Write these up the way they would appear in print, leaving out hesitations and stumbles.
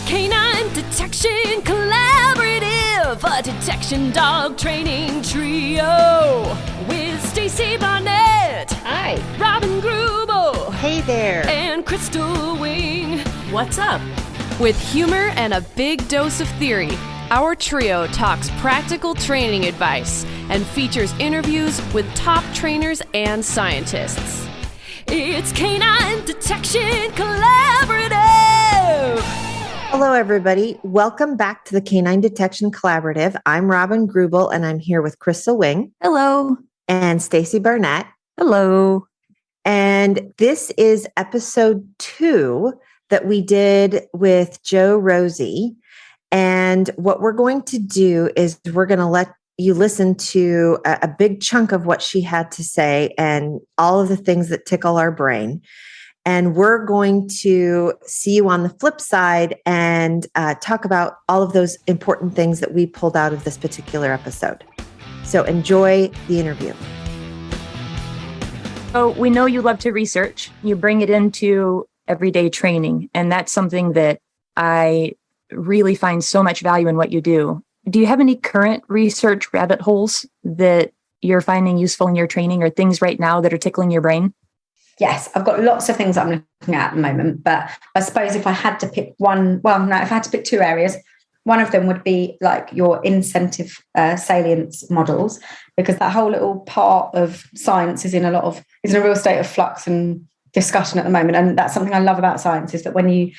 Canine Detection Collaborative, a detection dog training trio with Stacy Barnett. Hi. Robin Grubel. Hey there. And Crystal Wing. What's up? With humor and a big dose of theory, our trio talks practical training advice and features interviews with top trainers and scientists. It's Canine Detection Collaborative. Hello, everybody. Welcome back to the Canine Detection Collaborative. I'm Robin Grubel, and I'm here with Crystal Wing. Hello. And Stacy Barnett. Hello. And this is episode 2 that we did with Jo-Rosie. And what we're going to do is we're going to let you listen to a big chunk of what she had to say and all of the things that tickle our brain. And we're going to see you on the flip side and talk about all of those important things that we pulled out of this particular episode. So enjoy the interview. So we know you love to research. You bring it into everyday training. And that's something that I really find so much value in what you do. Do you have any current research rabbit holes that you're finding useful in your training, or things right now that are tickling your brain? Yes, I've got lots of things that I'm looking at the moment, but I suppose if I had to pick one, if I had to pick 2 areas, one of them would be like your incentive salience models, because that whole little part of science is in a real state of flux and discussion at the moment. And that's something I love about science, is that when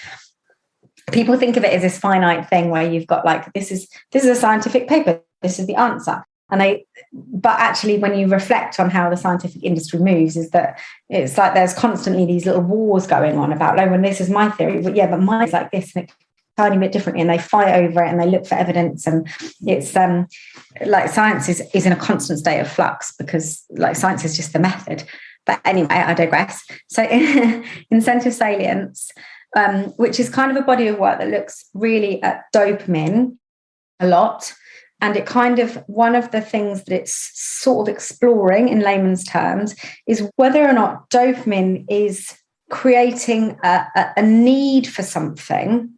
people think of it as this finite thing where you've got like, this is a scientific paper, this is the answer. But actually, when you reflect on how the scientific industry moves, is that it's like there's constantly these little wars going on about, oh, when this is my theory, but mine's like this, and it's a tiny bit differently, and they fight over it and they look for evidence. And it's like science is in a constant state of flux, because like science is just the method. But anyway, I digress. So incentive salience, which is kind of a body of work that looks really at dopamine a lot. And it kind of, one of the things that it's sort of exploring in layman's terms is whether or not dopamine is creating a need for something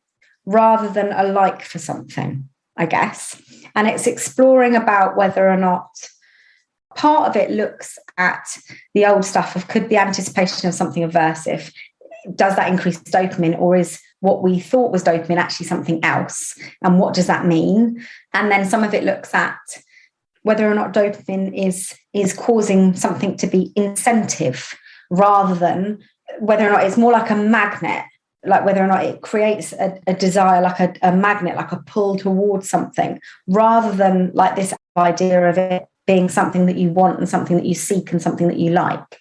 rather than a like for something, I guess. And it's exploring about whether or not part of it looks at the old stuff of, could the anticipation of something aversive, does that increase dopamine, or is what we thought was dopamine actually something else? And what does that mean? And then some of it looks at whether or not dopamine is causing something to be incentive, rather than whether or not it's more like a magnet, like whether or not it creates a desire, like a magnet, like a pull towards something, rather than like this idea of it being something that you want and something that you seek and something that you like.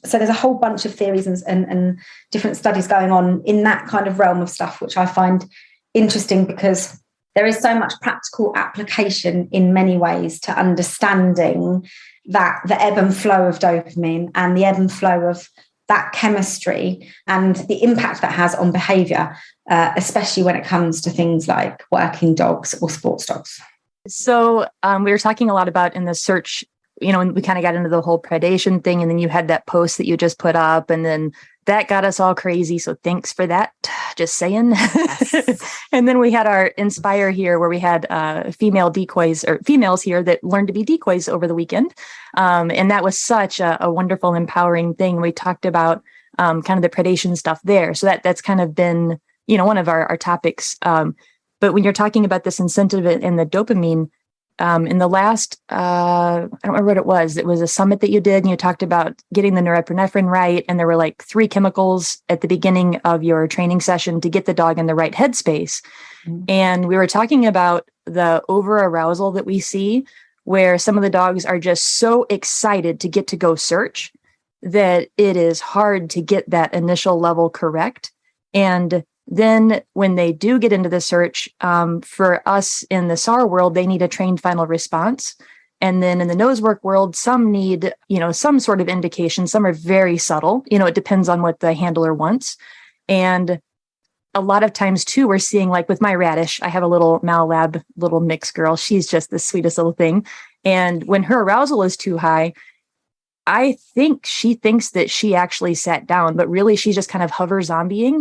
So there's a whole bunch of theories and different studies going on in that kind of realm of stuff, which I find interesting, because there is so much practical application in many ways to understanding that the ebb and flow of dopamine and the ebb and flow of that chemistry and the impact that has on behavior, especially when it comes to things like working dogs or sports dogs. So we were talking a lot about in the search, and we kind of got into the whole predation thing, and then you had that post that you just put up, and then that got us all crazy. So thanks for that. Just saying. Yes. And then we had our Inspire here, where we had female decoys, or females here that learned to be decoys over the weekend. And that was such a wonderful, empowering thing. We talked about kind of the predation stuff there. So that's kind of been, one of our topics. But when you're talking about this incentive and the dopamine, in the last, I don't remember what it was a summit that you did, and you talked about getting the norepinephrine right. And there were like 3 chemicals at the beginning of your training session to get the dog in the right headspace. Mm-hmm. And we were talking about the over-arousal that we see, where some of the dogs are just so excited to get to go search that it is hard to get that initial level correct. And then when they do get into the search, for us in the SAR world, they need a trained final response. And then in the nose work world, some need, some sort of indication. Some are very subtle. It depends on what the handler wants. And a lot of times too, we're seeing, like with my radish, I have a little Malab, little mix girl. She's just the sweetest little thing. And when her arousal is too high, I think she thinks that she actually sat down, but really she's just kind of hover zombieing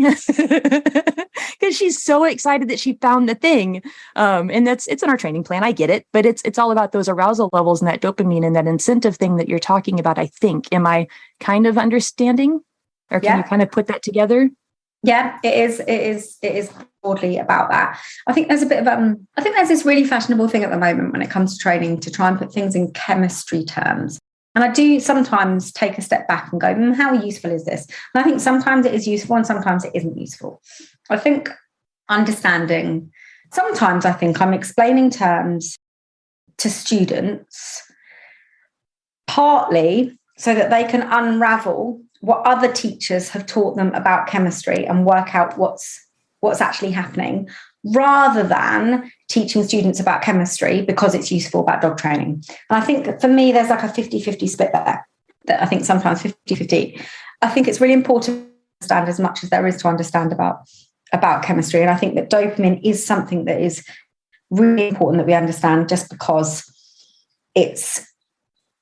because she's so excited that she found the thing. And it's in our training plan. I get it, but it's all about those arousal levels and that dopamine and that incentive thing that you're talking about, I think. Am I kind of understanding, or can you kind of put that together? Yeah, it is broadly about that. I think there's a bit of I think there's this really fashionable thing at the moment when it comes to training to try and put things in chemistry terms. And I do sometimes take a step back and go, how useful is this? And I think sometimes it is useful and sometimes it isn't useful. I think understanding, sometimes I think I'm explaining terms to students partly so that they can unravel what other teachers have taught them about chemistry and work out what's actually happening, rather than teaching students about chemistry because it's useful about dog training. And I think for me, there's like a 50-50 split there, that I think sometimes 50-50. I think it's really important to understand as much as there is to understand about chemistry. And I think that dopamine is something that is really important that we understand, just because it's,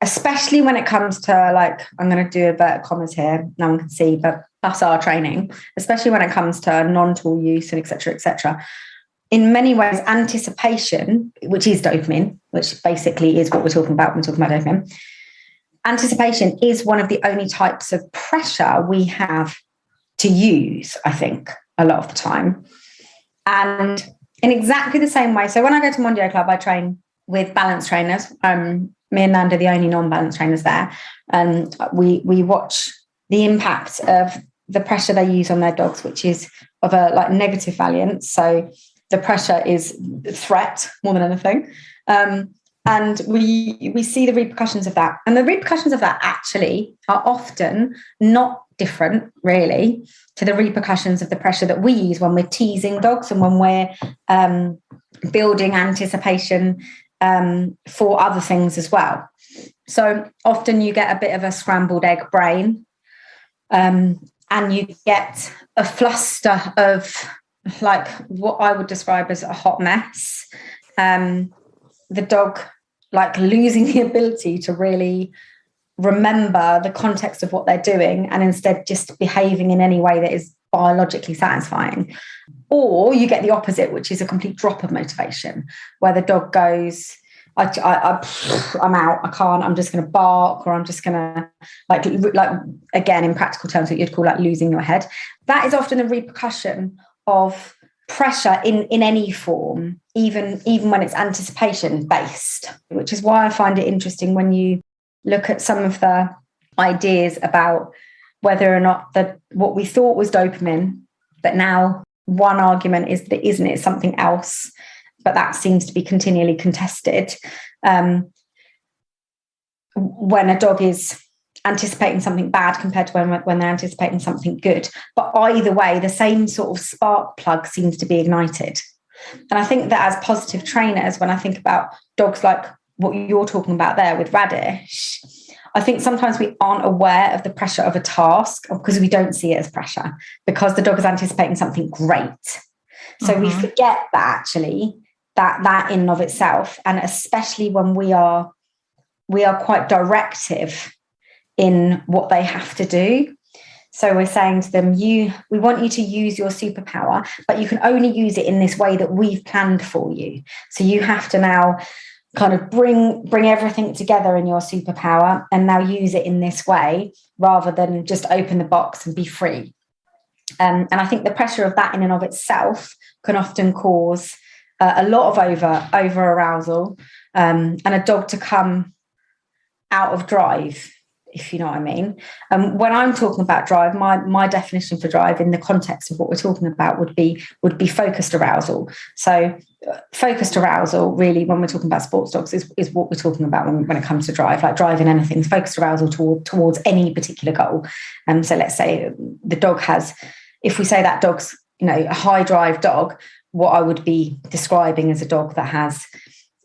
especially when it comes to, like, I'm going to do inverted commas here, no one can see, but plus our training, especially when it comes to non-tool use and et cetera, in many ways, anticipation, which is dopamine, which basically is what we're talking about when we're talking about dopamine, anticipation is one of the only types of pressure we have to use, I think, a lot of the time. And in exactly the same way, so when I go to Mondio Club, I train with balance trainers. Me and Nanda are the only non-balance trainers there. And we watch the impact of the pressure they use on their dogs, which is of a like negative Salience. So the pressure is threat more than anything. And we see the repercussions of that. And the repercussions of that actually are often not different, really, to the repercussions of the pressure that we use when we're teasing dogs and when we're building anticipation for other things as well. So often you get a bit of a scrambled egg brain, and you get a fluster of, like, what I would describe as a hot mess. The dog, like, losing the ability to really remember the context of what they're doing and instead just behaving in any way that is biologically satisfying. Or you get the opposite, which is a complete drop of motivation, where the dog goes, I'm out, I can't, I'm just going to bark, or I'm just going to, like, again, in practical terms, what you'd call like losing your head. That is often the repercussion of pressure in any form, even when it's anticipation based, which is why I find it interesting when you look at some of the ideas about whether or not what we thought was dopamine, but now one argument is that it isn't, it's something else, but that seems to be continually contested. When a dog is anticipating something bad compared to when they're anticipating something good. But either way, the same sort of spark plug seems to be ignited. And I think that as positive trainers, when I think about dogs like what you're talking about there with Radish, I think sometimes we aren't aware of the pressure of a task because we don't see it as pressure, because the dog is anticipating something great. So we forget that actually, that in and of itself, and especially when we are quite directive in what they have to do. So we're saying to them, we want you to use your superpower, but you can only use it in this way that we've planned for you. So you have to now kind of bring everything together in your superpower and now use it in this way, rather than just open the box and be free. And I think the pressure of that in and of itself can often cause a lot of over arousal, and a dog to come out of drive, if you know what I mean. When I'm talking about drive, my definition for drive in the context of what we're talking about would be focused arousal. So focused arousal, really, when we're talking about sports dogs, is what we're talking about when it comes to drive, like driving anything, focused arousal towards any particular goal. So let's say the dog has, if we say that dog's, a high drive dog, what I would be describing as a dog that has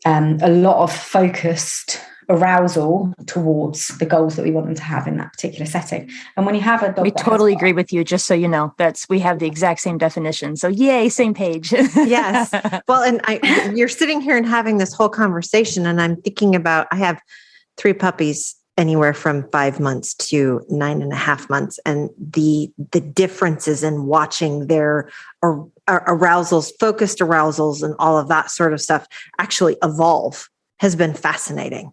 a lot of focused arousal towards the goals that we want them to have in that particular setting. And when you have a dog, we totally agree with you, just so you know, we have the exact same definition. So yay, same page. Yes. Well, and you're sitting here and having this whole conversation, and I'm thinking about, I have 3 puppies anywhere from 5 months to 9.5 months. And the differences in watching their arousals, focused arousals, and all of that sort of stuff actually evolve has been fascinating.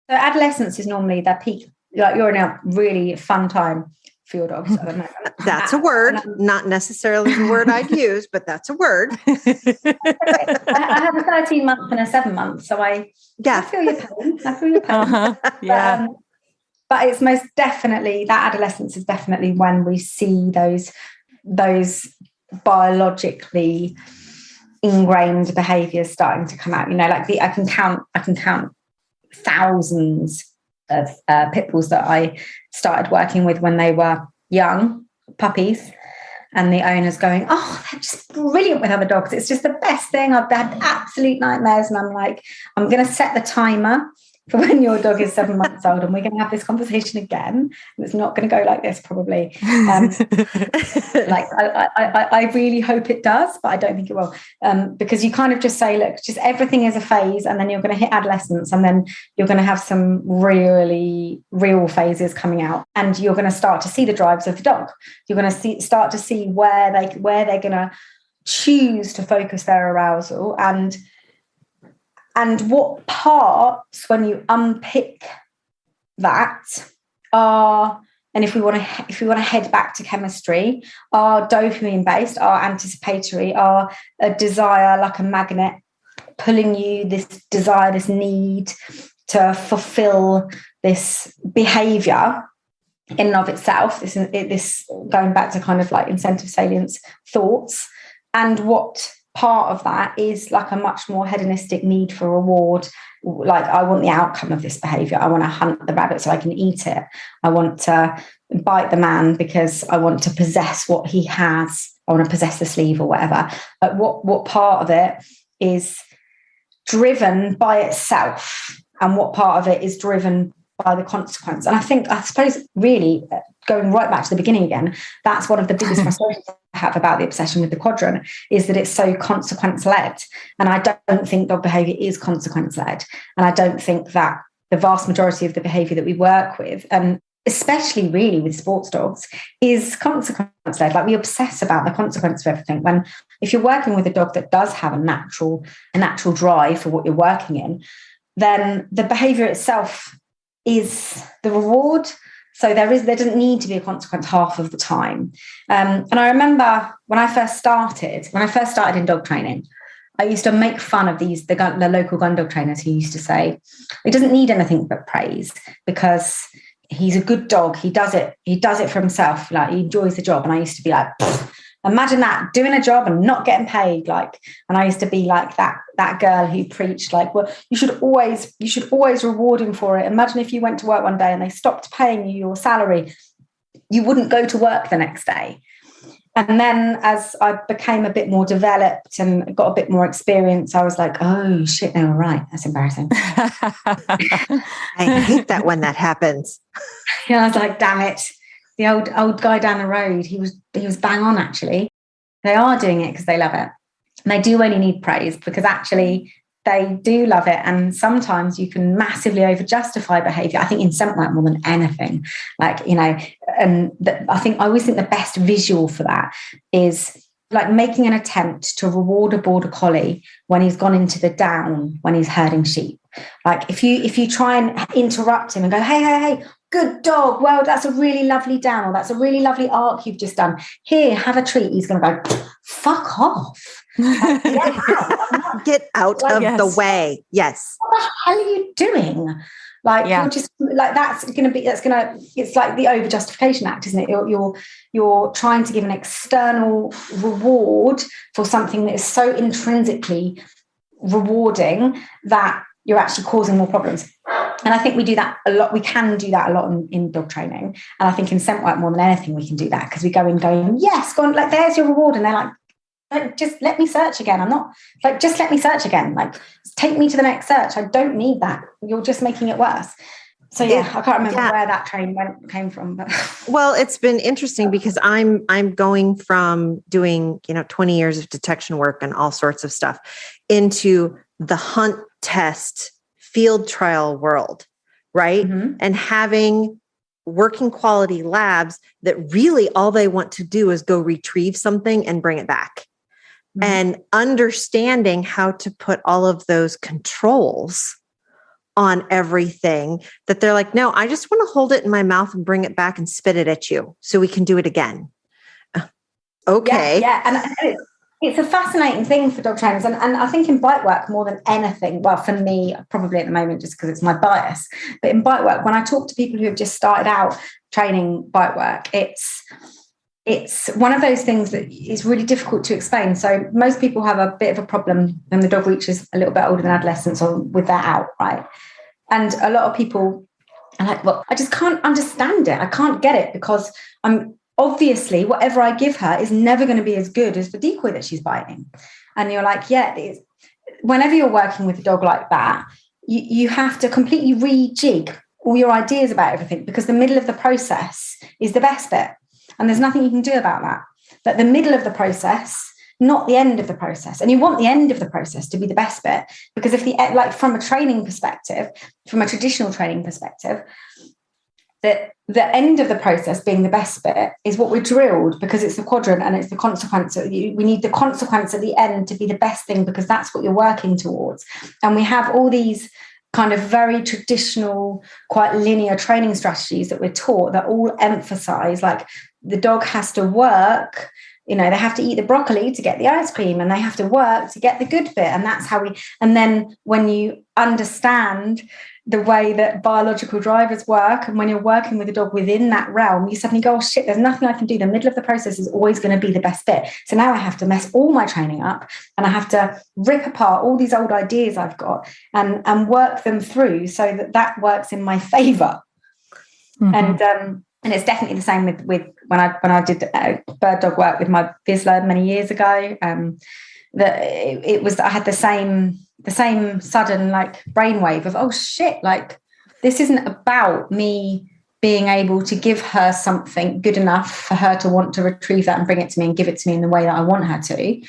So adolescence is normally their peak. Like, you're in a really fun time for your dogs at the moment. That's a word, not necessarily the word I'd use, but that's a word. I have a 13-month and a 7-month, so I feel your pain. I feel your pain. Yeah. But it's most definitely, that adolescence is definitely when we see those biologically ingrained behaviors starting to come out. You know, like I can count thousands of pit bulls that I started working with when they were young puppies, and the owners going, "Oh, they're just brilliant with other dogs. It's just the best thing. I've had absolute nightmares." And I'm like, I'm going to set the timer for when your dog is 7 months old, and we're going to have this conversation again. And it's not going to go like this, probably. Like I really hope it does, but I don't think it will, because you kind of just say, look, just everything is a phase, and then you're going to hit adolescence, and then you're going to have some really real phases coming out, and you're going to start to see the drives of the dog. You're going to start to see where they're going to choose to focus their arousal, and what parts, when you unpick that, are, and if we want to head back to chemistry, are dopamine based, are anticipatory, are a desire like a magnet pulling you, this desire, this need to fulfill this behavior in and of itself, this going back to kind of like incentive salience thoughts, and what part of that is like a much more hedonistic need for reward. Like, I want the outcome of this behavior. I want to hunt the rabbit so I can eat it. I want to bite the man because I want to possess what he has. I want to possess the sleeve or whatever. But what part of it is driven by itself, and what part of it is driven by the consequence? And I suppose really going right back to the beginning again, that's one of the biggest frustrations I have about the obsession with the quadrant, is that it's so consequence led. And I don't think dog behavior is consequence led. And I don't think that the vast majority of the behavior that we work with, and especially really with sports dogs, is consequence led. Like, we obsess about the consequence of everything, when if you're working with a dog that does have a natural drive for what you're working in, then the behavior itself is the reward. So there doesn't need to be a consequence half of the time. And I remember when I first started in dog training, I used to make fun of the local gun dog trainers who used to say, he doesn't need anything but praise because he's a good dog. He does it for himself. Like, he enjoys the job. And I used to be like, imagine that, doing a job and not getting paid. Like, and I used to be like that girl who preached like, well, you should always reward him for it. Imagine if you went to work one day and they stopped paying you your salary, you wouldn't go to work the next day. And then as I became a bit more developed and got a bit more experience, I was like, oh shit, they were right. That's embarrassing. I hate that when that happens. Yeah, I was like, damn it. The old guy down the road, he was bang on, actually. They are doing it because they love it. And they do only need praise because actually they do love it. And sometimes you can massively over-justify behavior. I think in scent work more than anything. Like, you know, and I always think the best visual for that is like making an attempt to reward a border collie when he's gone into the down, when he's herding sheep. Like, if you try and interrupt him and go, hey, good dog, well, that's a really lovely down, or that's a really lovely arc you've just done. Here, have a treat. He's going to go, fuck off. Get out of the way. Yes. What the hell are you doing? Like, you're just like, it's like the overjustification act, isn't it? You're trying to give an external reward for something that is so intrinsically rewarding that you're actually causing more problems. And I think we do that a lot. We can do that a lot in dog training. And I think in scent work more than anything, we can do that because we go in going, yes, go on, like, there's your reward. And they're like, just let me search again. I'm not like, just let me search again. Like, take me to the next search. I don't need that. You're just making it worse. So I can't remember where that came from. But well, it's been interesting because I'm going from doing 20 years of detection work and all sorts of stuff into the hunt test field trial world, right? Mm-hmm. And having working quality labs that really all they want to do is go retrieve something and bring it back. Mm-hmm. And understanding how to put all of those controls on everything that they're like, no, I just want to hold it in my mouth and bring it back and spit it at you so we can do it again. Okay. Yeah. And it's a fascinating thing for dog trainers. And I think in bite work more than anything, well, for me, probably at the moment, just because it's my bias, but in bite work, when I talk to people who have just started out training bite work, it's one of those things that is really difficult to explain. So most people have a bit of a problem when the dog reaches a little bit older than adolescence or with that out, right? And a lot of people are like, well, I just can't understand it. I can't get it because obviously whatever I give her is never going to be as good as the decoy that she's biting. And you're like, yeah, whenever you're working with a dog like that, you have to completely rejig all your ideas about everything, because the middle of the process is the best bit. And there's nothing you can do about that. But the middle of the process, not the end of the process. And you want the end of the process to be the best bit, because if like from a training perspective, from a traditional training perspective, the end of the process being the best bit is what we're drilled, because it's the quadrant and it's the consequence. We need the consequence at the end to be the best thing, because that's what you're working towards. And we have all these kind of very traditional, quite linear training strategies that we're taught that all emphasize like the dog has to work, they have to eat the broccoli to get the ice cream, and they have to work to get the good bit. And that's how and then when you understand the way that biological drivers work, and when you're working with a dog within that realm, you suddenly go, oh shit, there's nothing I can do. The middle of the process is always going to be the best bit. So now I have to mess all my training up, and I have to rip apart all these old ideas I've got and work them through so that works in my favor. Mm-hmm. And it's definitely the same with when I did bird dog work with my Vizsla many years ago. That it was, I had the same sudden like brainwave of, oh shit, like this isn't about me being able to give her something good enough for her to want to retrieve that and bring it to me and give it to me in the way that I want her to.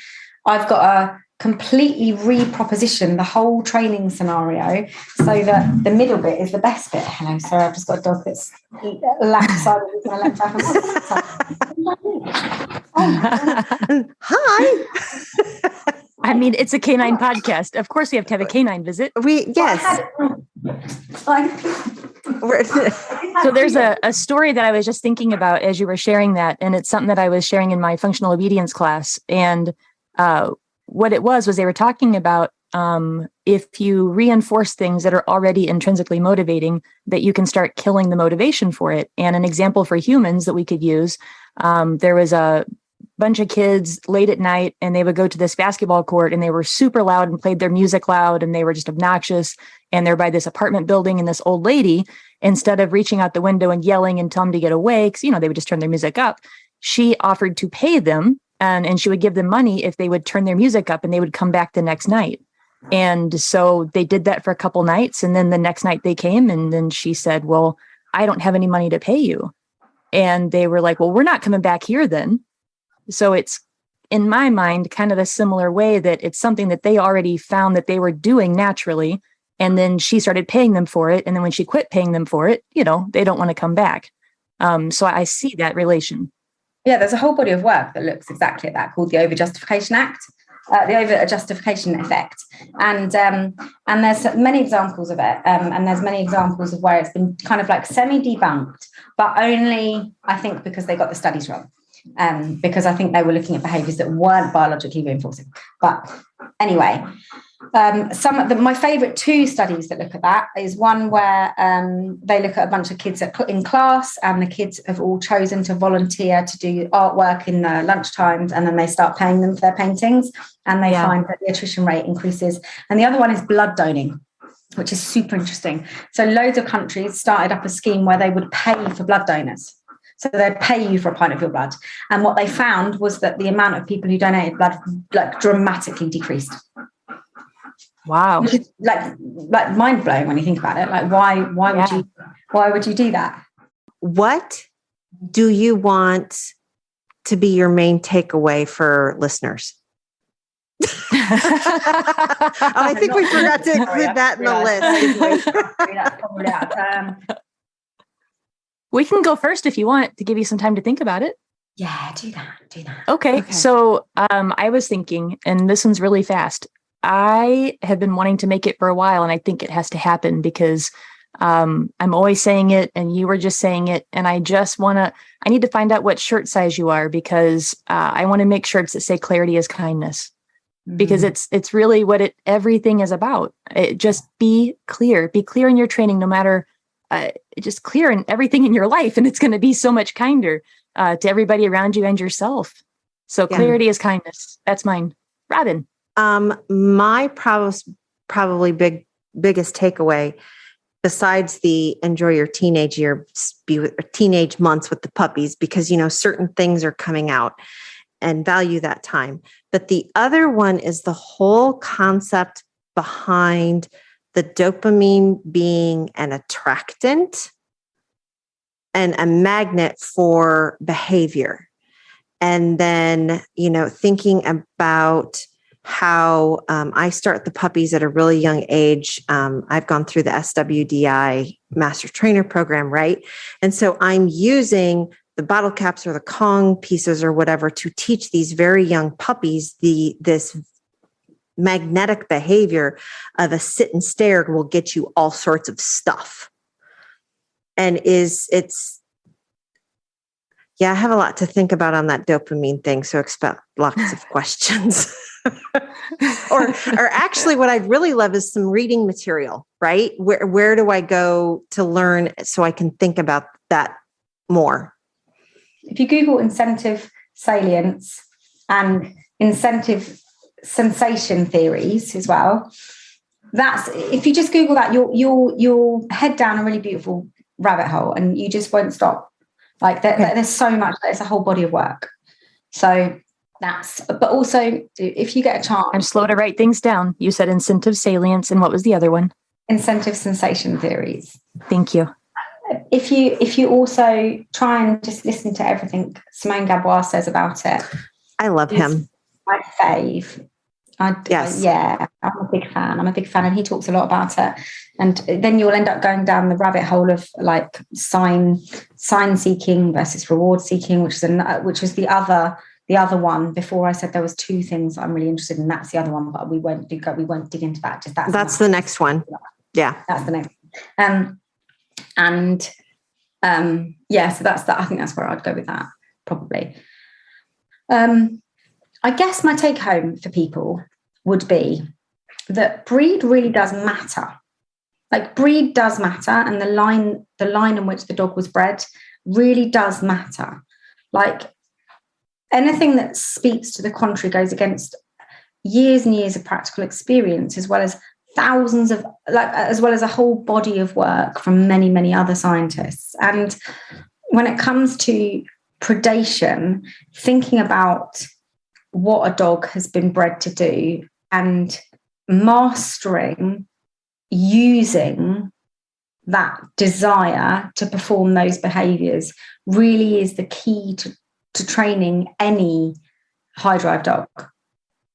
I've got to completely reproposition the whole training scenario so that the middle bit is the best bit. Hello, sorry, I've just got a dog that's lapped sideways my left back. Hi. I mean, it's a canine podcast. Of course, we have to have a canine visit. Yes. So there's a story that I was just thinking about as you were sharing that, and it's something that I was sharing in my functional obedience class. And what it was they were talking about if you reinforce things that are already intrinsically motivating, that you can start killing the motivation for it. And an example for humans that we could use, there was a bunch of kids late at night, and they would go to this basketball court, and they were super loud and played their music loud, and they were just obnoxious. And they're by this apartment building, and this old lady, instead of reaching out the window and yelling and tell them to get away, because they would just turn their music up, she offered to pay them, and she would give them money if they would turn their music up, and they would come back the next night. And so they did that for a couple nights, and then the next night they came, and then she said, well, I don't have any money to pay you. And they were like, well, we're not coming back here then. So it's, in my mind, kind of a similar way that it's something that they already found that they were doing naturally. And then she started paying them for it. And then when she quit paying them for it, they don't want to come back. So I see that relation. Yeah, there's a whole body of work that looks exactly at that, called the overjustification act, the overjustification effect. And there's many examples of it. And there's many examples of where it's been kind of like semi-debunked, but only, I think, because they got the studies wrong. Because I think they were looking at behaviours that weren't biologically reinforcing. But anyway, my favourite two studies that look at that is one where they look at a bunch of kids in class, and the kids have all chosen to volunteer to do artwork in the lunch times, and then they start paying them for their paintings, and they find that the attrition rate increases. And the other one is blood donating, which is super interesting. So loads of countries started up a scheme where they would pay for blood donors. So they'd pay you for a pint of your blood. And what they found was that the amount of people who donated blood dramatically decreased. Wow. Which is like mind blowing when you think about it. Like why would you do that? What do you want to be your main takeaway for listeners? I think we forgot to include that in the list. That's probably out of term. We can go first if you want to give you some time to think about it. Yeah, do that. Okay. So I was thinking, and this one's really fast. I have been wanting to make it for a while, and I think it has to happen because I'm always saying it, and you were just saying it, and I need to find out what shirt size you are because I want to make shirts that say clarity is kindness. Because it's really what everything is about. Just be clear in your training, no matter just clear in everything in your life. And it's going to be so much kinder to everybody around you and yourself. So clarity is kindness. That's mine. Robin. My probably biggest takeaway, besides the enjoy your teenage teenage months with the puppies, because, certain things are coming out and value that time. But the other one is the whole concept behind the dopamine being an attractant and a magnet for behavior. And then, thinking about how I start the puppies at a really young age. I've gone through the SWDI Master Trainer Program, right? And so I'm using the bottle caps or the Kong pieces or whatever to teach these very young puppies this magnetic behavior of a sit and stare will get you all sorts of stuff. And I have a lot to think about on that dopamine thing. So expect lots of questions. or actually what I'd really love is some reading material, right? Where do I go to learn so I can think about that more? If you Google incentive salience and incentive sensation theories as well, if you just Google that, you'll head down a really beautiful rabbit hole and you just won't stop. Like there's so much, there's a whole body of work. So but also if you get a chance. I'm slow to write things down. You said incentive salience, and what was the other one? Incentive sensation theories. Thank you. If you also try and just listen to everything Simone Gabois says about it. I love him. My fave. Yes. I'm a big fan, and he talks a lot about it. And then you'll end up going down the rabbit hole of like sign seeking versus reward seeking, which is the other one. Before I said there was two things I'm really interested in. That's the other one, but we won't dig into that. That's the next one. Yeah, that's the next. So that's that. I think that's where I'd go with that probably. I guess my take home for people would be that breed really does matter. Like breed does matter, and the line in which the dog was bred really does matter. Like anything that speaks to the contrary goes against years and years of practical experience, as well as as well as a whole body of work from many, many other scientists. And when it comes to predation, thinking about what a dog has been bred to do and mastering using that desire to perform those behaviors really is the key to training any high drive dog.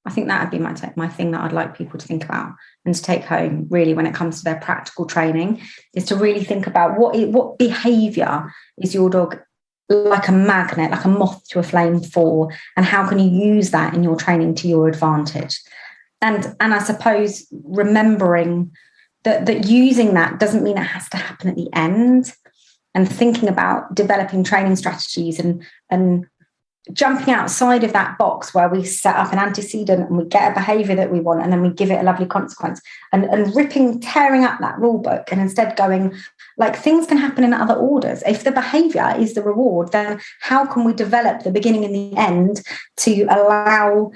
I think that would be my thing that I'd like people to think about and to take home really when it comes to their practical training, is to really think about what behavior is your dog like a magnet, like a moth to a flame for, and how can you use that in your training to your advantage? And I suppose remembering that using that doesn't mean it has to happen at the end, and thinking about developing training strategies and jumping outside of that box where we set up an antecedent and we get a behavior that we want and then we give it a lovely consequence, and tearing up that rule book, and instead going like things can happen in other orders. If the behavior is the reward, then how can we develop the beginning and the end to allow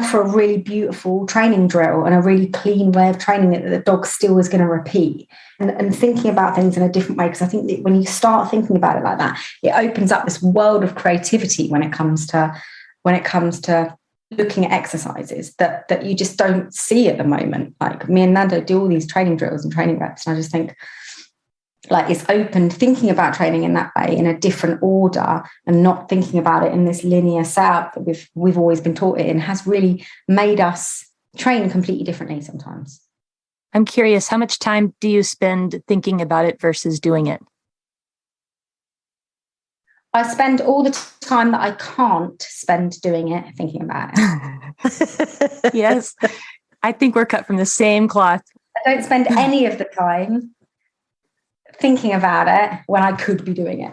for a really beautiful training drill and a really clean way of training it that the dog still is going to repeat, and thinking about things in a different way. Because I think that when you start thinking about it like that, it opens up this world of creativity when it comes to looking at exercises that you just don't see at the moment. Like me and Nando do all these training drills and training reps, and I just think like is open to thinking about training in that way, in a different order, and not thinking about it in this linear setup that we've always been taught it in, has really made us train completely differently sometimes. I'm curious, how much time do you spend thinking about it versus doing it? I spend all the time that I can't spend doing it thinking about it. Yes. I think we're cut from the same cloth. I don't spend any of the time thinking about it when I could be doing it.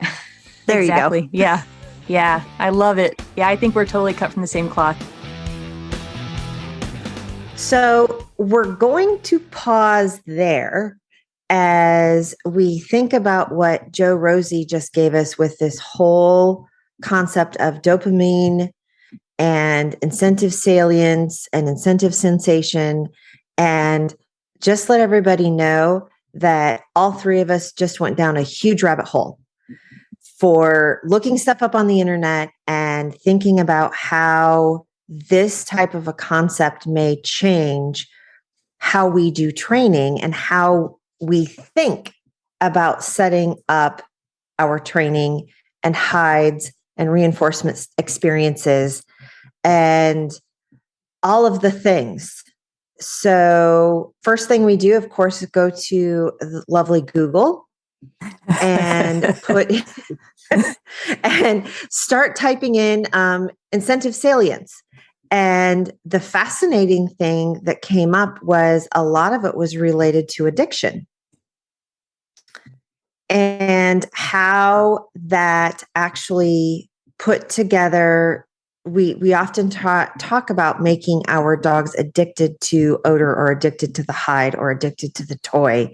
There Exactly. you go. Yeah. Yeah. I love it. Yeah. I think we're totally cut from the same cloth. So we're going to pause there as we think about what Jo-Rosie just gave us with this whole concept of dopamine and incentive salience and incentive sensation. And just let everybody know that all three of us just went down a huge rabbit hole for looking stuff up on the internet and thinking about how this type of a concept may change how we do training and how we think about setting up our training and hides and reinforcement experiences and all of the things. So first thing we do, of course, is go to the lovely Google and put and start typing in incentive salience. And the fascinating thing that came up was a lot of it was related to addiction and how that actually put together. We often talk about making our dogs addicted to odor or addicted to the hide or addicted to the toy,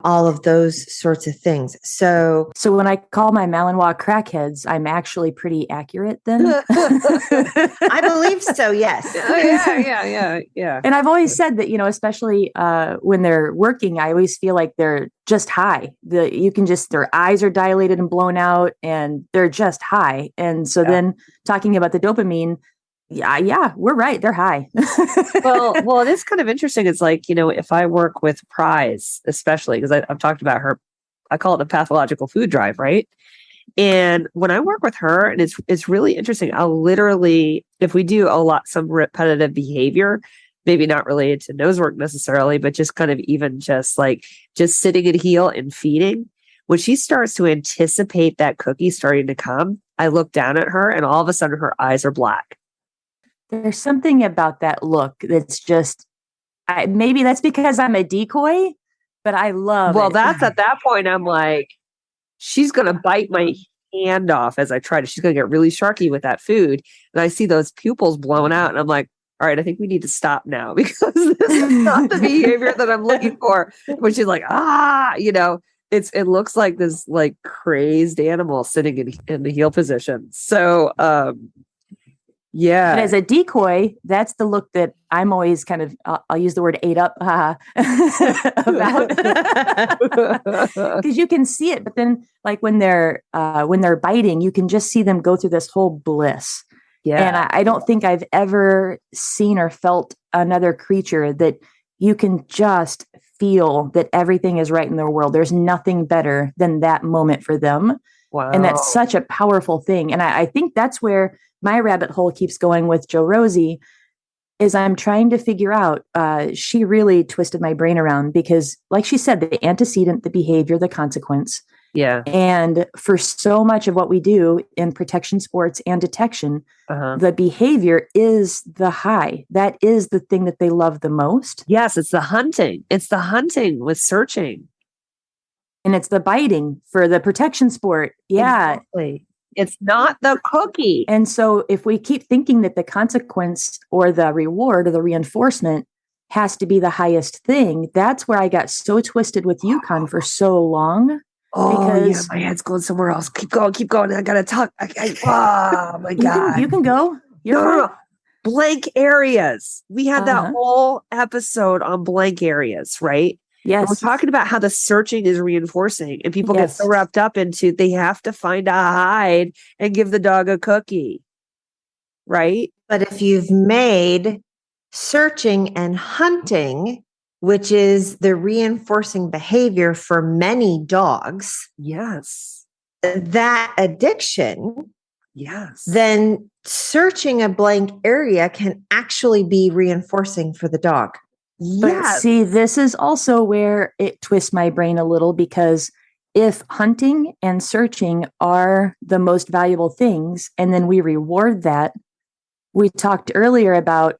all of those sorts of things. So when I call my Malinois crackheads, I'm actually pretty accurate then. I believe so, yes. Yeah. And I've always said that, especially when they're working, I always feel like they're just high. Their eyes are dilated and blown out and they're just high. And so then talking about the dopamine, yeah, we're right. They're high. well, it is kind of interesting. It's like, if I work with Prize, especially because I've talked about her, I call it a pathological food drive, right? And when I work with her, and it's really interesting, I'll literally, if we do some repetitive behavior, maybe not related to nose work necessarily, but just kind of even just sitting at heel and feeding, when she starts to anticipate that cookie starting to come, I look down at her and all of a sudden her eyes are black. There's something about that look that's just, maybe that's because I'm a decoy, but I love it. Well, that's at that point, I'm like, she's going to bite my hand off as I try to, she's going to get really sharky with that food. And I see those pupils blown out and I'm like, all right, I think we need to stop now because this is not the behavior that I'm looking for. When she's like, it looks like this like crazed animal sitting in the heel position. So, yeah. But as a decoy, that's the look that I'm always kind of, I'll use the word ate up about. Because you can see it, but then like when they're biting, you can just see them go through this whole bliss. Yeah. And I don't think I've ever seen or felt another creature that you can just feel that everything is right in their world. There's nothing better than that moment for them. Wow. And that's such a powerful thing. And I think that's where my rabbit hole keeps going with Jo-Rosie is I'm trying to figure out, she really twisted my brain around because like she said, the antecedent, the behavior, the consequence. Yeah. And for so much of what we do in protection sports and detection, the behavior is the high. That is the thing that they love the most. Yes. It's the hunting. It's the hunting with searching. And it's the biting for the protection sport. Yeah. Exactly. It's not the cookie. And so if we keep thinking that the consequence or the reward or the reinforcement has to be the highest thing, that's where I got so twisted with UConn for so long. Oh, yeah, my head's going somewhere else. Keep going. I got to talk. Oh, my God. You can go. No. Blank areas. We had that whole episode on blank areas, right? Yes. And we're talking about how the searching is reinforcing and people get so wrapped up into they have to find a hide and give the dog a cookie. Right? But if you've made searching and hunting which is the reinforcing behavior for many dogs, Yes. that addiction, Yes. then searching a blank area can actually be reinforcing for the dog. But Yes. see, this is also where it twists my brain a little, because if hunting and searching are the most valuable things, and then we reward that, we talked earlier about,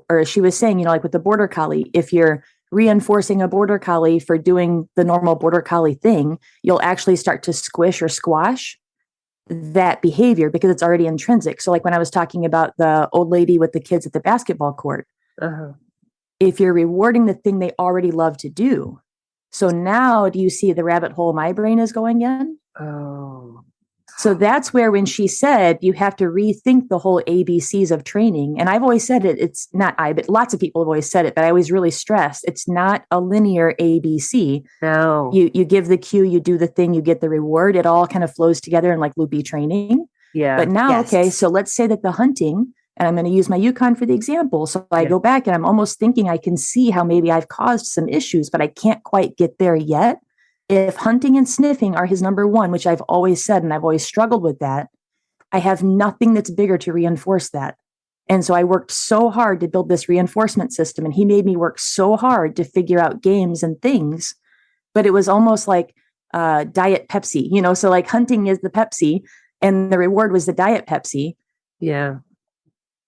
or she was saying, like with the border collie, if you're reinforcing a border collie for doing the normal border collie thing, you'll actually start to squish or squash that behavior because it's already intrinsic. So like when I was talking about the old lady with the kids at the basketball court, Uh-huh. if you're rewarding the thing they already love to do. So now do you see the rabbit hole my brain is going in? Oh. So that's where when she said you have to rethink the whole ABCs of training, and I've always said it, it's not but lots of people have always said it, but I always really stress it's not a linear ABC. No. You give the cue, you do the thing, you get the reward. It all kind of flows together in like loopy training. Yeah. But now, Yes. okay, so let's say that the hunting, and I'm going to use my Yukon for the example. So I Yeah. go back and I'm almost thinking I can see how maybe I've caused some issues, but I can't quite get there yet. If hunting and sniffing are his number one, which I've always said, and I've always struggled with that, I have nothing that's bigger to reinforce that. And so I worked so hard to build this reinforcement system, and he made me work so hard to figure out games and things. But it was almost like Diet Pepsi, so like hunting is the Pepsi and the reward was the Diet Pepsi. Yeah.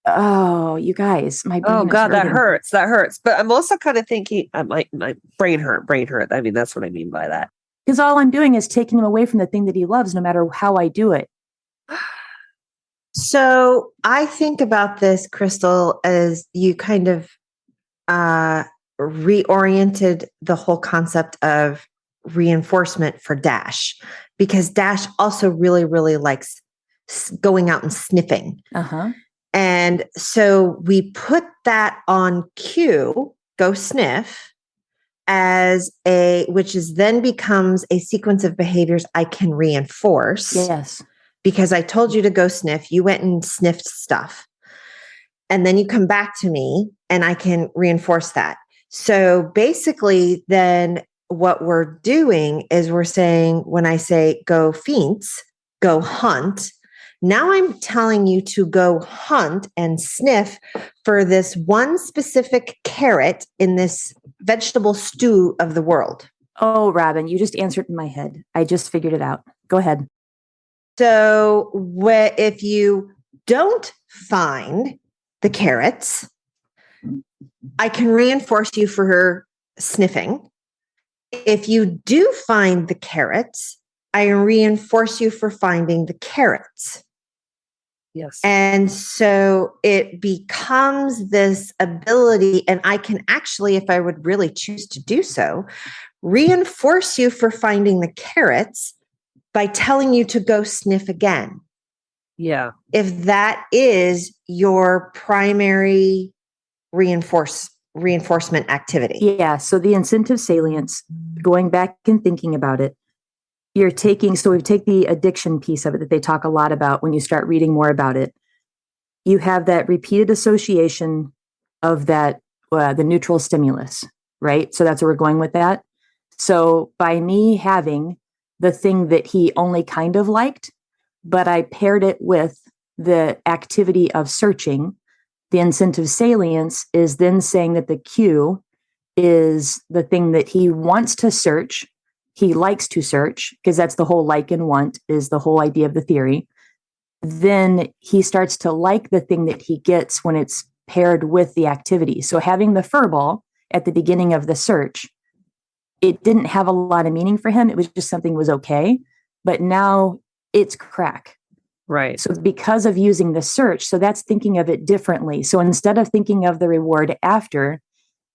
Oh, you guys, my brain Oh is God, that hurting. hurts. That hurts. But I'm also kind of thinking, my brain hurt. I mean, that's what I mean by that. Because all I'm doing is taking him away from the thing that he loves, no matter how I do it. So I think about this, Crystal, as you kind of reoriented the whole concept of reinforcement for Dash, because Dash also really, really likes going out and sniffing. Uh-huh. And so we put that on cue, go sniff, which is then becomes a sequence of behaviors I can reinforce. Yes. Because I told you to go sniff, you went and sniffed stuff. And then you come back to me and I can reinforce that. So basically, then what we're doing is we're saying, when I say go feints, go hunt, now I'm telling you to go hunt and sniff for this one specific carrot in this vegetable stew of the world. Oh, Robin, you just answered in my head. I just figured it out. Go ahead. So if you don't find the carrots, I can reinforce you for sniffing. If you do find the carrots, I reinforce you for finding the carrots. Yes. And so it becomes this ability, and I can actually, if I would really choose to do so, reinforce you for finding the carrots by telling you to go sniff again. Yeah. If that is your primary reinforcement activity. Yeah. So the incentive salience, going back and thinking about it, so we take the addiction piece of it that they talk a lot about when you start reading more about it. You have that repeated association of that, the neutral stimulus, right? So that's where we're going with that. So by me having the thing that he only kind of liked, but I paired it with the activity of searching, the incentive salience is then saying that the cue is the thing that he wants to search. He likes to search, because that's the whole like and want is the whole idea of the theory. Then he starts to like the thing that he gets when it's paired with the activity. So having the fur ball at the beginning of the search, it didn't have a lot of meaning for him. It was just something was okay. But now it's crack. Right. So because of using the search, so that's thinking of it differently. So instead of thinking of the reward after,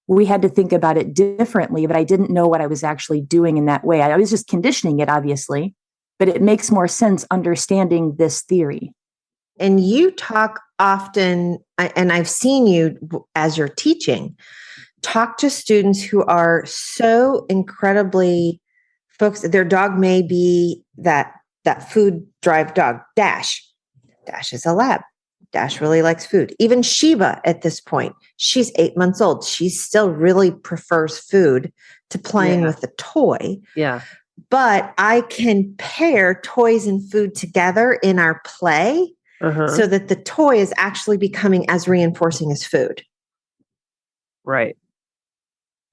we had to think about it differently, but I didn't know what I was actually doing in that way. I was just conditioning it, obviously, but it makes more sense understanding this theory. And you talk often, and I've seen you as you're teaching, talk to students who are so incredibly focused. Their dog may be that food drive dog, Dash. Dash is a lab. Dash really likes food. Even Sheba at this point, she's 8 months old. She still really prefers food to playing with a toy. Yeah. But I can pair toys and food together in our play so that the toy is actually becoming as reinforcing as food. Right.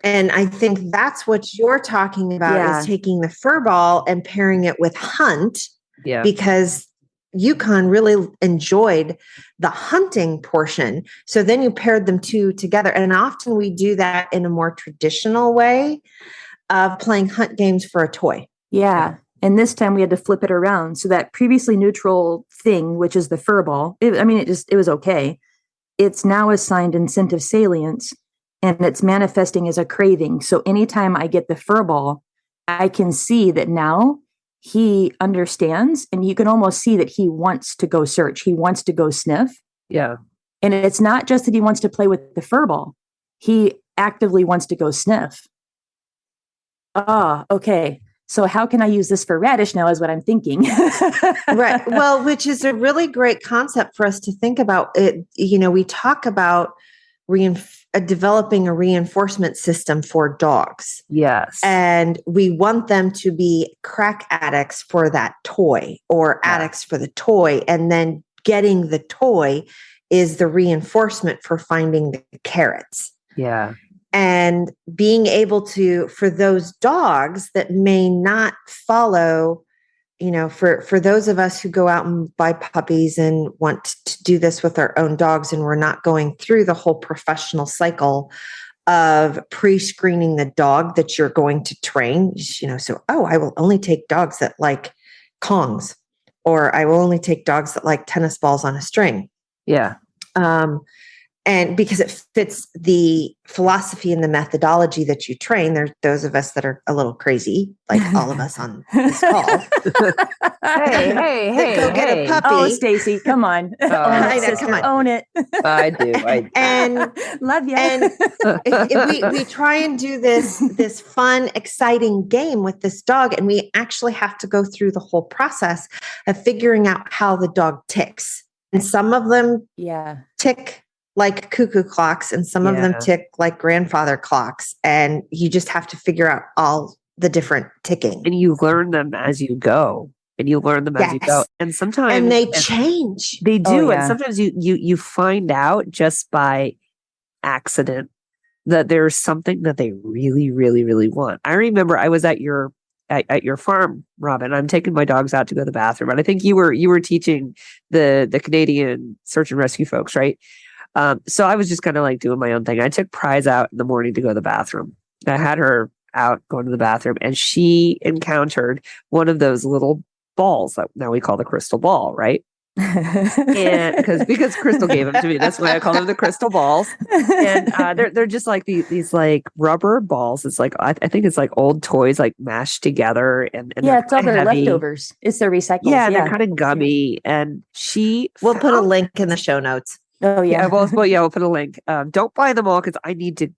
And I think that's what you're talking about is taking the fur ball and pairing it with hunt. Yeah. Because Yukon really enjoyed the hunting portion. So then you paired them two together. And often we do that in a more traditional way of playing hunt games for a toy. Yeah. And this time we had to flip it around. So that previously neutral thing, which is the fur ball, it was okay. It's now assigned incentive salience and it's manifesting as a craving. So anytime I get the fur ball, I can see that now he understands, and you can almost see that he wants to go search. He wants to go sniff. Yeah. And it's not just that he wants to play with the fur ball. He actively wants to go sniff. Okay. So how can I use this for radish now is what I'm thinking. Right. Well, which is a really great concept for us to think about. It, we talk about developing a reinforcement system for dogs. Yes. And we want them to be crack addicts for that toy or addicts for the toy. And then getting the toy is the reinforcement for finding the carrots. Yeah. And being able to, for those dogs that may not follow, for those of us who go out and buy puppies and want to do this with our own dogs, and we're not going through the whole professional cycle of pre-screening the dog that you're going to train, I will only take dogs that like Kongs, or I will only take dogs that like tennis balls on a string. Yeah. And because it fits the philosophy and the methodology that you train, there's those of us that are a little crazy, like all of us on this call. Hey, go get a puppy. Oh, Stacy, come on. Come on. Own it. I do. And love you. And we try and do this fun, exciting game with this dog, and we actually have to go through the whole process of figuring out how the dog ticks. And some of them tick like cuckoo clocks, and some of them tick like grandfather clocks. And you just have to figure out all the different ticking. And you learn them as you go. And you learn them as you go. And sometimes they change. They do. And sometimes you find out just by accident that there's something that they really, really, really want. I remember I was at your farm, Robin. I'm taking my dogs out to go to the bathroom. And I think you were teaching the Canadian search and rescue folks, right? So I was just kind of like doing my own thing. I took Prize out in the morning to go to the bathroom. I had her out going to the bathroom, and she encountered one of those little balls that now we call the crystal ball, right? And because Crystal gave them to me, that's why I call them the crystal balls. And they're just like these like rubber balls. It's like I think it's like old toys like mashed together, and it's all their leftovers. It's their recycles. Yeah, they're kind of gummy. And we'll put a link in the show notes. Oh yeah. We'll put a link. Don't buy them all because I need to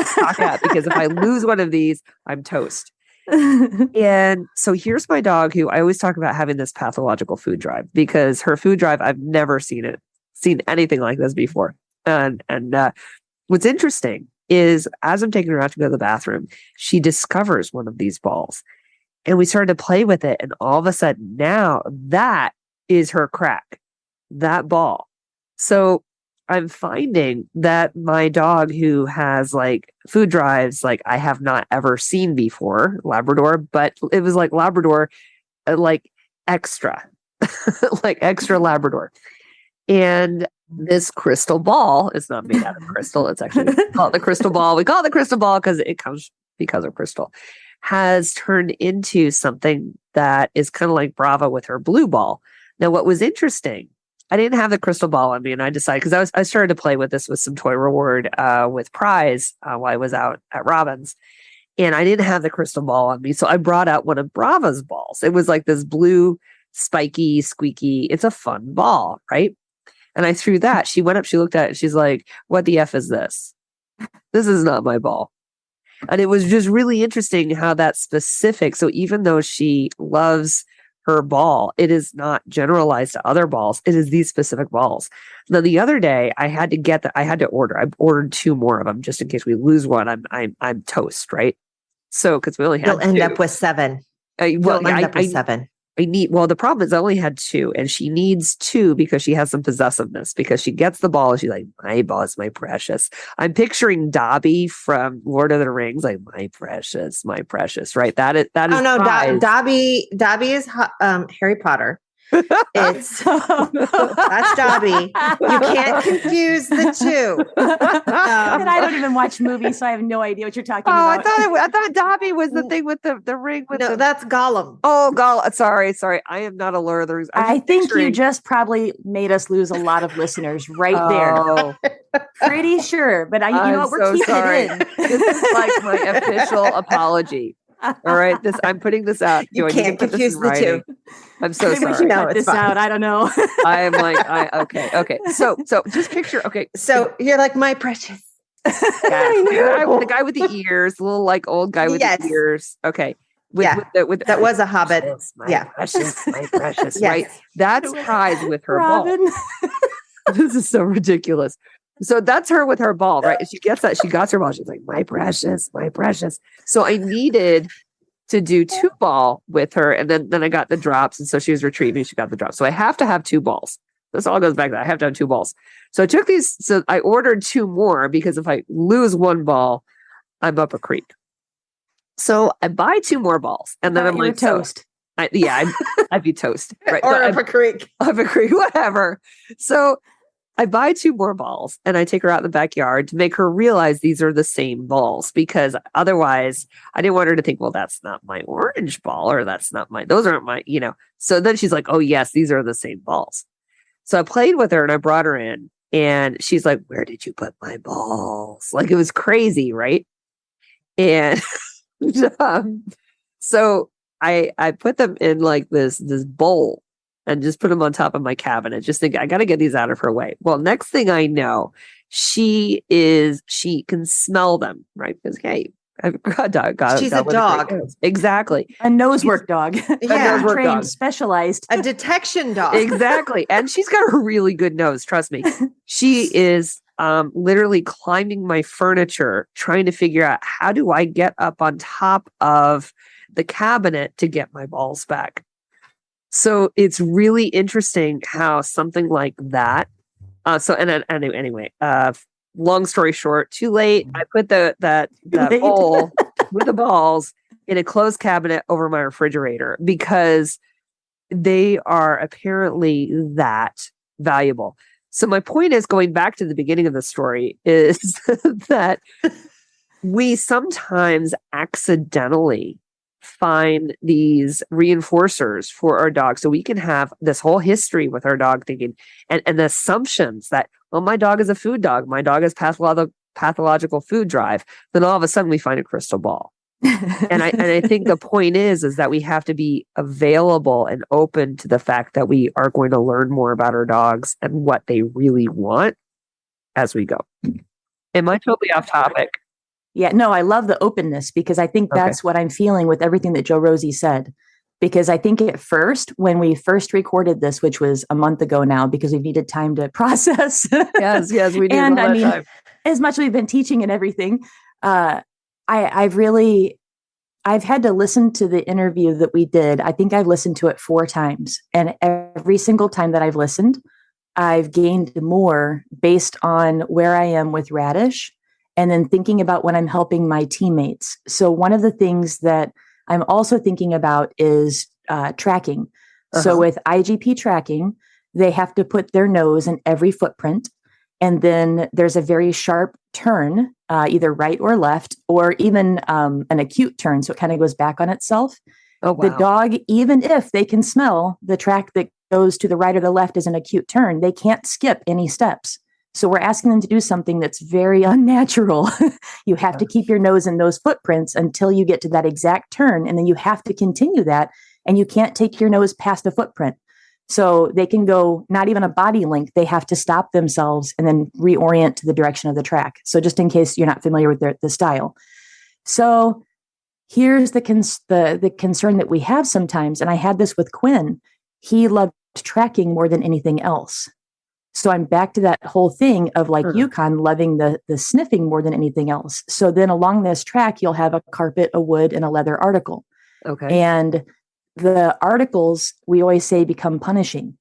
stock up, because if I lose one of these, I'm toast. And so here's my dog, who I always talk about having this pathological food drive, because her food drive, I've never seen anything like this before. And what's interesting is, as I'm taking her out to go to the bathroom, she discovers one of these balls, and we started to play with it. And all of a sudden now that is her crack, that ball. So I'm finding that my dog, who has like food drives like I have not ever seen before, Labrador, but it was like Labrador, like extra, like extra Labrador. And this crystal ball is not made out of crystal. It's actually called the crystal ball. We call it the crystal ball because it comes because of crystal, has turned into something that is kind of like Brava with her blue ball. Now, what was interesting, I didn't have the crystal ball on me, and I decided, because I started to play with this with some toy reward with Prize while I was out at Robin's, and I didn't have the crystal ball on me, so I brought out one of Brava's balls. It was like this blue, spiky, squeaky. It's a fun ball, right? And I threw that. She went up, she looked at it, and she's like, "What the F is this? This is not my ball." And it was just really interesting how that specific. So even though she loves her ball. It is not generalized to other balls. It is these specific balls. Now, the other day I had to order. I ordered 2 more of them just in case we lose one. I'm toast, right? So, because we only had You'll end 2. up with 7. Well, You'll end up with 7. The problem is I only had 2 and she needs 2 because she has some possessiveness, because she gets the ball and she's like, my ball is my precious. I'm picturing Dobby from Lord of the Rings, like my precious, right? That is Oh no, Prize. Dobby is Harry Potter. That's Dobby. You can't confuse the 2. And I don't even watch movies, so I have no idea what you're talking about. I thought Dobby was the thing with the ring with No, that's Gollum. Oh, Gollum. Sorry. I am not a Lord of the Rings. I think you just probably made us lose a lot of listeners right there. Pretty sure, but you know what? We're keeping it in. This is like my official apology. All right, I'm putting this out. You can't confuse the 2. I'm so Maybe we sorry. should cut this out. I don't know. I am like, okay. So just picture. Okay, so you're like my precious. The guy with the ears, the little like old guy with the ears. Okay. That was a hobbit. My precious, right? That's Prize with her Robin. ball. This is so ridiculous. So that's her with her ball, right? She gets that. She got her ball. She's like, my precious. So I needed to do 2 ball with her. And then I got the drops. And so she was retrieving. She got the drops. So I have to have 2 balls. This all goes back to that. I have to have 2 balls. So I took these. So I ordered 2 more because if I lose 1 ball, I'm up a creek. So I buy 2 more balls. And then I'm like, toast. I'd be toast. Right? Or up a creek. Up a creek, whatever. So I buy 2 more balls and I take her out in the backyard to make her realize these are the same balls, because otherwise I didn't want her to think, well, that's not my orange ball, or those aren't my, So then she's like, oh yes, these are the same balls. So I played with her and I brought her in and she's like, where did you put my balls? Like, it was crazy. Right. And so I put them in like this bowl and just put them on top of my cabinet. Just think, I got to get these out of her way. Well, next thing I know, she can smell them, right? Because, hey, I've got a dog. She's a dog. Exactly. A nose work dog. Yeah. Trained, specialized. A detection dog. Exactly. And she's got a really good nose. Trust me. She is literally climbing my furniture, trying to figure out, how do I get up on top of the cabinet to get my balls back? So it's really interesting how something like that. Anyway, long story short, too late. I put that bowl with the balls in a closed cabinet over my refrigerator because they are apparently that valuable. So my point is, going back to the beginning of the story, is that we sometimes accidentally find these reinforcers for our dog. So we can have this whole history with our dog thinking and the assumptions that, well, my dog is a food dog. My dog has pathological food drive. Then all of a sudden we find a crystal ball. and I think the point is that we have to be available and open to the fact that we are going to learn more about our dogs and what they really want as we go. Am I totally off topic? Yeah, no, I love the openness, because I think that's what I'm feeling with everything that Jo-Rosie said. Because I think at first, when we first recorded this, which was a month ago now, because we needed time to process. Yes, we did. And I mean, as much as we've been teaching and everything, I've had to listen to the interview that we did. I think I've listened to it 4 times. And every single time that I've listened, I've gained more based on where I am with Radish, and then thinking about when I'm helping my teammates. So one of the things that I'm also thinking about is tracking. So with IGP tracking, they have to put their nose in every footprint. And then there's a very sharp turn, either right or left, or even an acute turn. So it kind of goes back on itself. Oh, wow. The dog, even if they can smell the track that goes to the right or the left as an acute turn, they can't skip any steps. So we're asking them to do something that's very unnatural. You have to keep your nose in those footprints until you get to that exact turn. And then you have to continue that. And you can't take your nose past a footprint. So they can go not even a body length. They have to stop themselves and then reorient to the direction of the track. So just in case you're not familiar with the style. So here's the concern that we have sometimes. And I had this with Quinn. He loved tracking more than anything else. So I'm back to that whole thing of like Yukon loving the sniffing more than anything else. So then along this track, you'll have a carpet, a wood, and a leather article. Okay. And the articles, we always say, become punishing.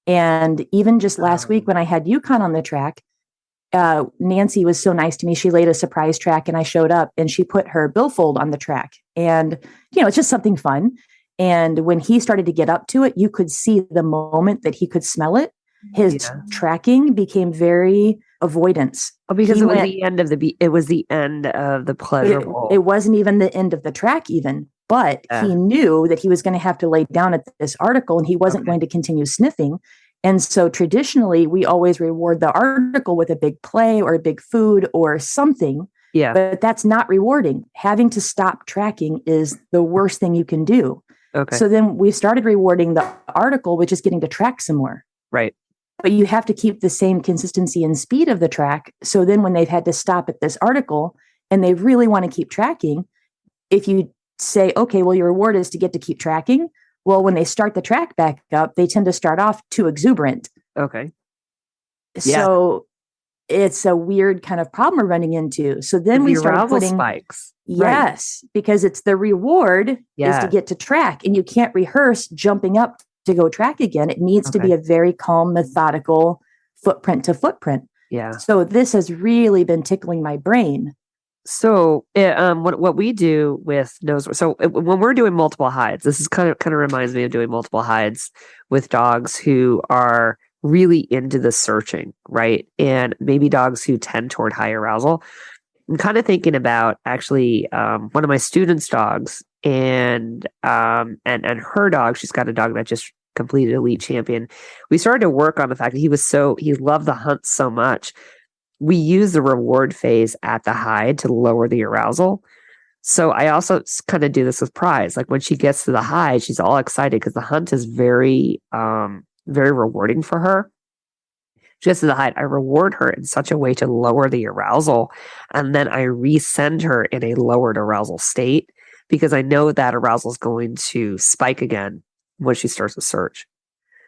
And even just last week when I had Yukon on the track, Nancy was so nice to me. She laid a surprise track and I showed up and she put her billfold on the track. And, it's just something fun. And when he started to get up to it, you could see the moment that he could smell it. His tracking became very avoidance. Oh, because it was the end of the pleasurable. It wasn't even the end of the track even, but he knew that he was going to have to lay down at this article and he wasn't going to continue sniffing. And so traditionally we always reward the article with a big play or a big food or something. Yeah. But that's not rewarding. Having to stop tracking is the worst thing you can do. Okay. So then we started rewarding the article, which is getting to track some more. Right. But you have to keep the same consistency and speed of the track. So then when they've had to stop at this article and they really want to keep tracking, if you say, okay, well, your reward is to get to keep tracking. Well, when they start the track back up, they tend to start off too exuberant. Okay. So it's a weird kind of problem we're running into. So then we start putting spikes. Yes, because it's the reward is to get to track and you can't rehearse jumping up to go track again. It needs to be a very calm, methodical footprint to footprint. Yeah. So this has really been tickling my brain. So what we do with nose, when we're doing multiple hides, this is kind of reminds me of doing multiple hides with dogs who are really into the searching, right? And maybe dogs who tend toward high arousal. I'm kind of thinking about actually one of my students' dogs and her dog. She's got a dog that just completed Elite Champion. We started to work on the fact that he loved the hunt so much. We use the reward phase at the hide to lower the arousal. So I also kind of do this with Prize. Like when she gets to the hide, she's all excited because the hunt is very, very rewarding for her. Just to the hide, I reward her in such a way to lower the arousal. And then I resend her in a lowered arousal state because I know that arousal is going to spike again when she starts to search.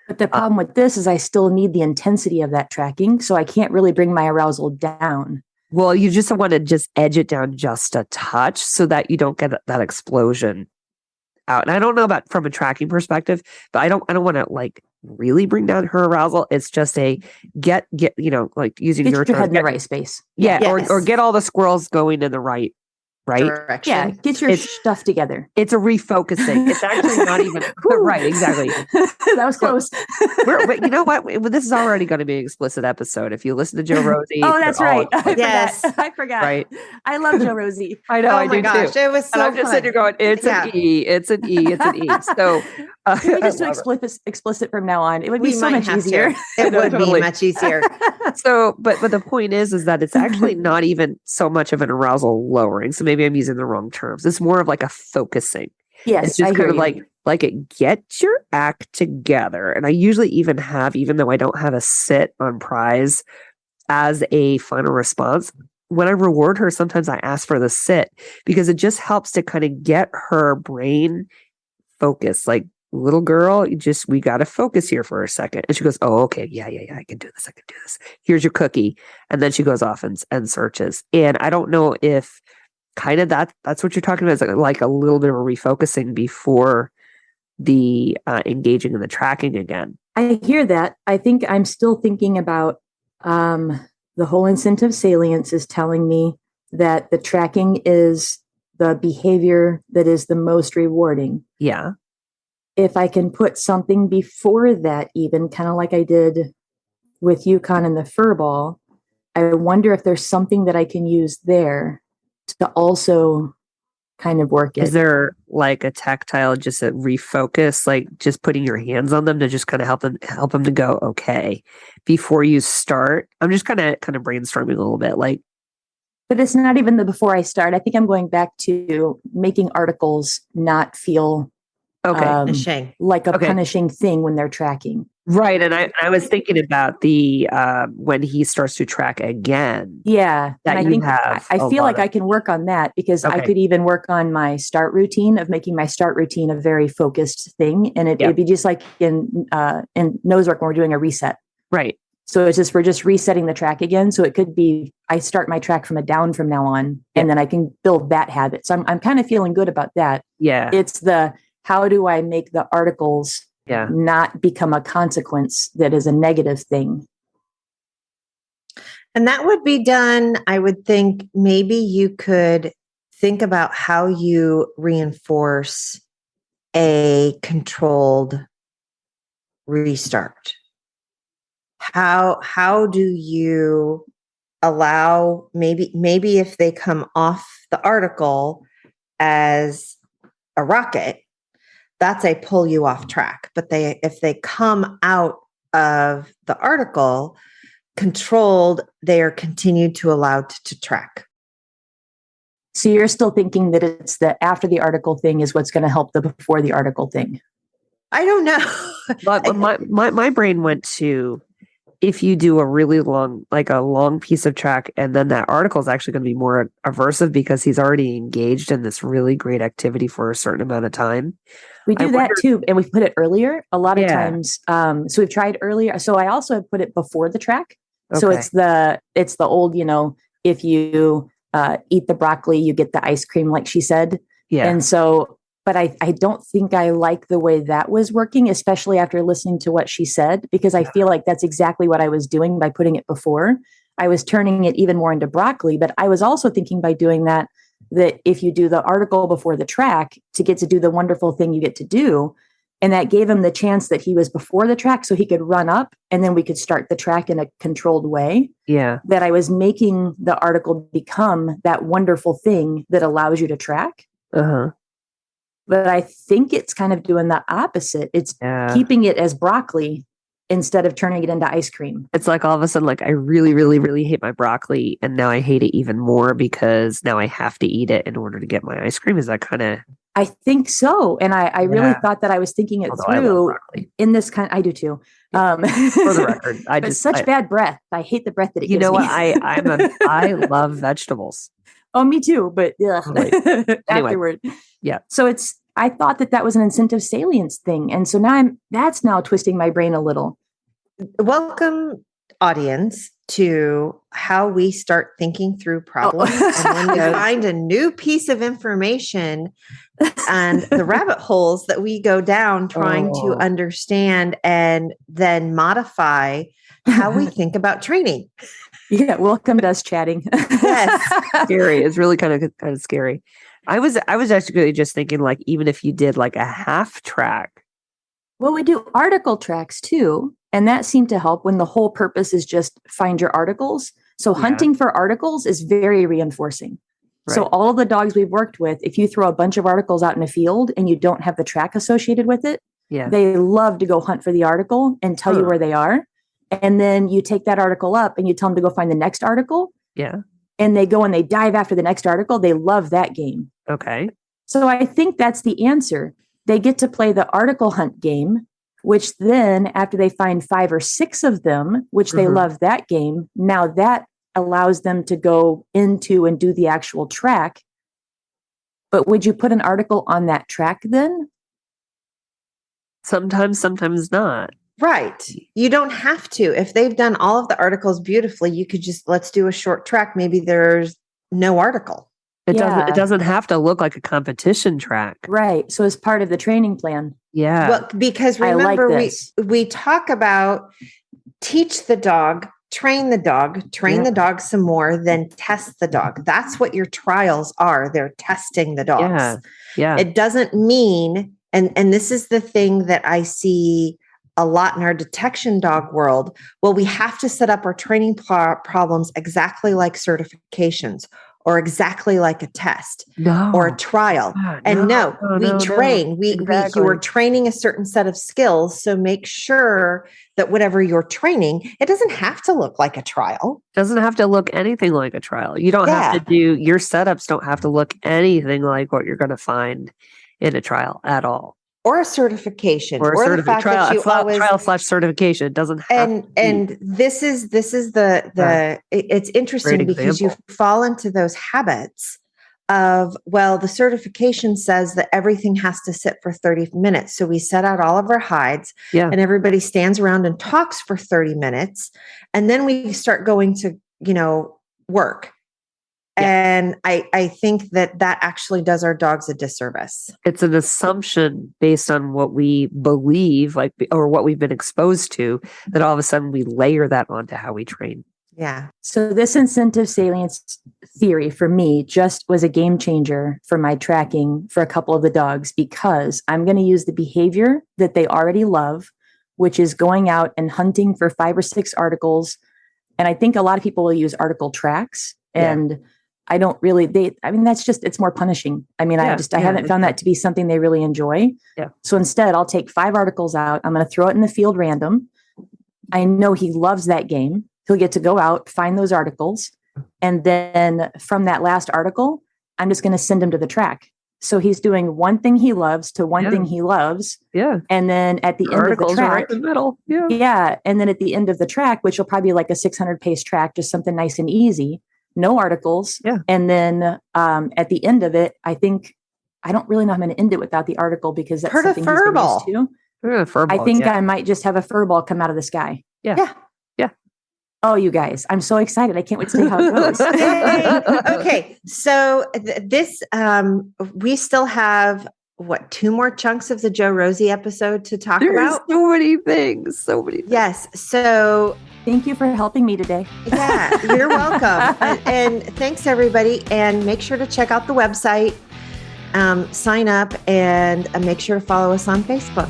But the problem with this is I still need the intensity of that tracking. So I can't really bring my arousal down. Well, you just want to just edge it down just a touch so that you don't get that explosion out. And I don't know about from a tracking perspective, but I don't want to like really bring down her arousal. It's just a get like using your head in the right space. Yeah. Yes. Or get all the squirrels going in the right direction. Yeah, get your stuff together. It's a refocusing. It's actually not even right. Exactly. That was close. But you know what? This is already going to be an explicit episode. If you listen to Jo-Rosie, oh, that's right. Yes, I forgot. Right. I love Jo-Rosie. I know. Oh I my do gosh, too. it was so. And I'm just sitting here going, it's an E. It's an E. It's an E. So can we just do explicit from now on? It would be so much easier. It would totally. be much easier. So, but the point is that it's actually not even so much of an arousal lowering. So maybe I'm using the wrong terms. It's more of like a focusing. Yes, it's just kind of like it get your act together. And I usually even though I don't have a sit on Prize as a final response, when I reward her, sometimes I ask for the sit because it just helps to kind of get her brain focused. Like, little girl, we got to focus here for a second. And she goes, oh, okay. Yeah. I can do this. Here's your cookie. And then she goes off and searches. And I don't know if kind of that's what you're talking about, is like a little bit of a refocusing before the engaging in the tracking again. I hear that. I think I'm still thinking about the whole incentive salience is telling me that the tracking is the behavior that is the most rewarding. Yeah. If I can put something before that, even kind of like I did with Yukon and the fur ball, I wonder if there's something that I can use there to also kind of work it. Is there like a tactile, just a refocus, like just putting your hands on them to just kind of help them to go, okay, before you start? I'm just kind of brainstorming a little bit, like. But it's not even the before I start. I think I'm going back to making articles not feel punishing. like a punishing thing when they're tracking. Right. And I was thinking about the when he starts to track again. Yeah. That And I you think have I a feel lot like of- I can work on that because I Okay. could even work on my start routine of making my start routine a very focused thing. And Yep. it'd be just like in nose work when we're doing a reset. Right. So it's just, we're just resetting the track again. So it could be, I start my track from a down from now on, and then I can build that habit. So I'm kind of feeling good about that. Yeah. It's the, how do I make the articles Yeah. not become a consequence that is a negative thing? And that would be done, I would think maybe you could think about how you reinforce a controlled restart. How do you allow maybe if they come off the article as a rocket, that's a pull you off track. But if they come out of the article controlled, they are continued to allow to track. So you're still thinking that it's the after the article thing is what's going to help the before the article thing? I don't know. But my brain went to, if you do a really long, like a long piece of track, and then that article is actually going to be more aversive because he's already engaged in this really great activity for a certain amount of time. We do that too. And we've put it earlier a lot of times. So we've tried earlier. So I also have put it before the track. So it's the old, if you eat the broccoli, you get the ice cream, like she said. Yeah. And so, but I don't think I like the way that was working, especially after listening to what she said, because I feel like that's exactly what I was doing by putting it before. I was turning it even more into broccoli, but I was also thinking by doing that if you do the article before the track to get to do the wonderful thing you get to do. And that gave him the chance that he was before the track so he could run up and then we could start the track in a controlled way. Yeah. That I was making the article become that wonderful thing that allows you to track. Uh-huh. But I think it's kind of doing the opposite. It's keeping it as broccoli instead of turning it into ice cream. It's like all of a sudden, like I really, really, really hate my broccoli. And now I hate it even more because now I have to eat it in order to get my ice cream. Is that kind of... I think so. And I really thought that I was thinking it through in this kind. I do too. For the record, but bad breath. I hate the breath that it gives me. You know what? I love vegetables. Oh, me too. But Anyway. afterward. Yeah. So I thought that was an incentive salience thing. And so now that's now twisting my brain a little. Welcome, audience, to how we start thinking through problems. And when we find a new piece of information and the rabbit holes that we go down trying to understand and then modify how we think about training. Yeah, welcome to us chatting. Yes. Scary. It's really kind of scary. I was actually just thinking, like, even if you did like a half track. Well, we do article tracks too. And that seemed to help when the whole purpose is just find your articles. So hunting for articles is very reinforcing. Right. So all of the dogs we've worked with, if you throw a bunch of articles out in a field and you don't have the track associated with it, they love to go hunt for the article and tell you where they are. And then you take that article up and you tell them to go find the next article. Yeah. And they go and they dive after the next article. They love that game. Okay. So I think that's the answer. They get to play the article hunt game, which then after they find 5 or 6 of them, which they love that game, now that allows them to go into and do the actual track. But would you put an article on that track then? Sometimes not. Right. You don't have to. If they've done all of the articles beautifully, you could just, let's do a short track. Maybe there's no article. It doesn't have to look like a competition track. Right. So as part of the training plan. Yeah. Well, because remember, we talk about teach the dog, train the dog some more, then test the dog. That's what your trials are. They're testing the dogs. Yeah. It doesn't mean, and this is the thing that I see a lot in our detection dog world. Well, we have to set up our training problems exactly like certifications or exactly like a test or a trial. And we train. You are training a certain set of skills. So make sure that whatever you're training, it doesn't have to look like a trial. Doesn't have to look anything like a trial. You don't have to do, your setups don't have to look anything like what you're going to find in a trial at all. or a certification or or the fact that you always trial/certification. It doesn't have and this is it's interesting Great because you example. fall into those habits of, well, the certification says that everything has to sit for 30 minutes. So we set out all of our hides and everybody stands around and talks for 30 minutes. And then we start going to, work. And I think that actually does our dogs a disservice. It's an assumption based on what we believe, or what we've been exposed to, that all of a sudden we layer that onto how we train. Yeah. So this incentive salience theory for me just was a game changer for my tracking for a couple of the dogs, because I'm going to use the behavior that they already love, which is going out and hunting for 5 or 6 articles. And I think a lot of people will use article tracks, and I don't really, it's more punishing. I haven't found that to be something they really enjoy. Yeah. So instead I'll take 5 articles out. I'm going to throw it in the field random. I know he loves that game. He'll get to go out, find those articles. And then from that last article, I'm just going to send him to the track. So he's doing one thing he loves to one thing he loves. Yeah. And then at the end of the track, right in the middle. Yeah. Yeah. And then at the end of the track, which will probably be like a 600 pace track, just something nice and easy, no articles. Yeah. And then at the end of it, I don't really know how I'm going to end it without the article, because that's something he's been used to. I think I might just have a fur ball come out of the sky. Yeah. Oh, you guys, I'm so excited. I can't wait to see how it goes. Okay. So we still have 2 more chunks of the Jo-Rosie episode to talk about? So many things. Yes. So thank you for helping me today. Yeah, you're welcome. and thanks everybody. And make sure to check out the website, sign up, and make sure to follow us on Facebook.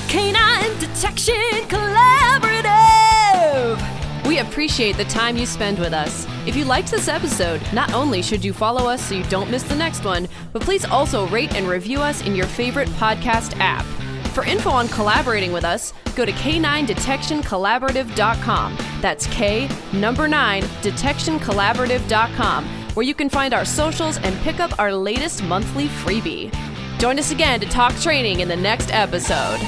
Canine Detection Collaborative. We appreciate the time you spend with us. If you liked this episode, not only should you follow us so you don't miss the next one, but please also rate and review us in your favorite podcast app. For info on collaborating with us, go to k9detectioncollaborative.com. That's K9detectioncollaborative.com, where you can find our socials and pick up our latest monthly freebie. Join us again to talk training in the next episode.